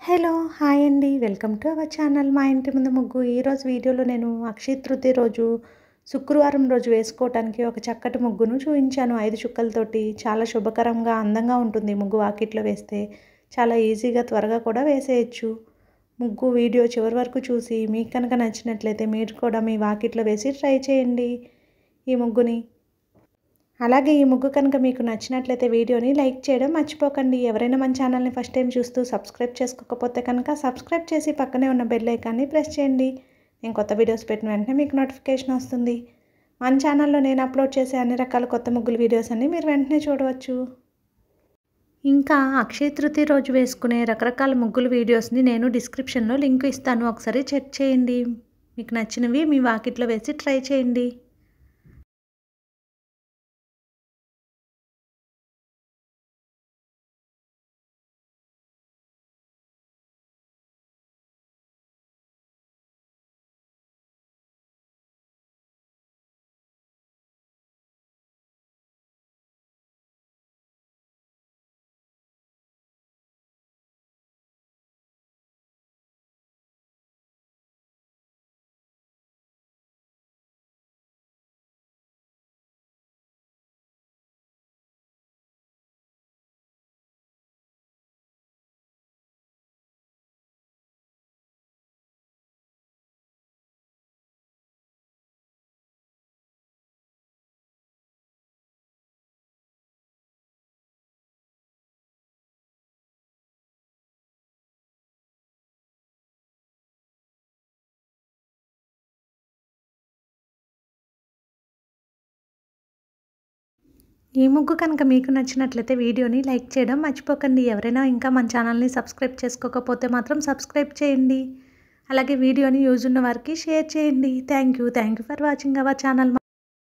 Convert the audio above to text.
Hello! Hi అండి. Welcome to our channel మా ఇంటి ముందు ముగ్గు. ఈరోజు వీడియోలో నేను అక్షయ తృతీయ రోజు శుక్రవారం రోజు వేసుకోవటానికి ఒక చక్కటి ముగ్గును చూపించాను 5 చుక్కలతోటి. చాలా శుభకరంగా, అందంగా ఉంటుంది ముగ్గు వాకిట్లో వేస్తే. చాలా ఈజీగా, త్వరగా కూడా వేసేయచ్చు. ముగ్గు వీడియో చివరి వరకు చూసి మీకు కనుక నచ్చినట్లయితే మీరు కూడా మీ వాకిట్లో వేసి ట్రై చేయండి ఈ ముగ్గుని. అలాగే ఈ ముగ్గు కనుక మీకు నచ్చినట్లయితే వీడియోని లైక్ చేయడం మర్చిపోకండి. ఎవరైనా మన ఛానల్ని ఫస్ట్ టైం చూస్తూ సబ్స్క్రైబ్ చేసుకోకపోతే కనుక సబ్స్క్రైబ్ చేసి పక్కనే ఉన్న బెల్ ఐకాన్ని ప్రెస్ చేయండి. నేను కొత్త వీడియోస్ పెట్టిన వెంటనే మీకు నోటిఫికేషన్ వస్తుంది. మన ఛానల్లో నేను అప్లోడ్ చేసే అన్ని రకాల కొత్త ముగ్గుల వీడియోస్ అన్ని మీరు వెంటనే చూడవచ్చు. ఇంకా అక్షయ తృతీయ రోజు వేసుకునే రకరకాల ముగ్గుల వీడియోస్ని నేను డిస్క్రిప్షన్లో లింక్ ఇస్తాను. ఒకసారి చెక్ చేయండి. మీకు నచ్చినవి మీ వాకిట్లో వేసి ట్రై చేయండి. ఈ ముగ్గు కనుక మీకు నచ్చినట్లయితే వీడియోని లైక్ చేయడం మర్చిపోకండి. ఎవరైనా ఇంకా మన ఛానల్ని సబ్స్క్రైబ్ చేసుకోకపోతే మాత్రం సబ్స్క్రైబ్ చేయండి. అలాగే వీడియోని యూజ్ ఉన్న వారికి షేర్ చేయండి. Thank you for watching our channel.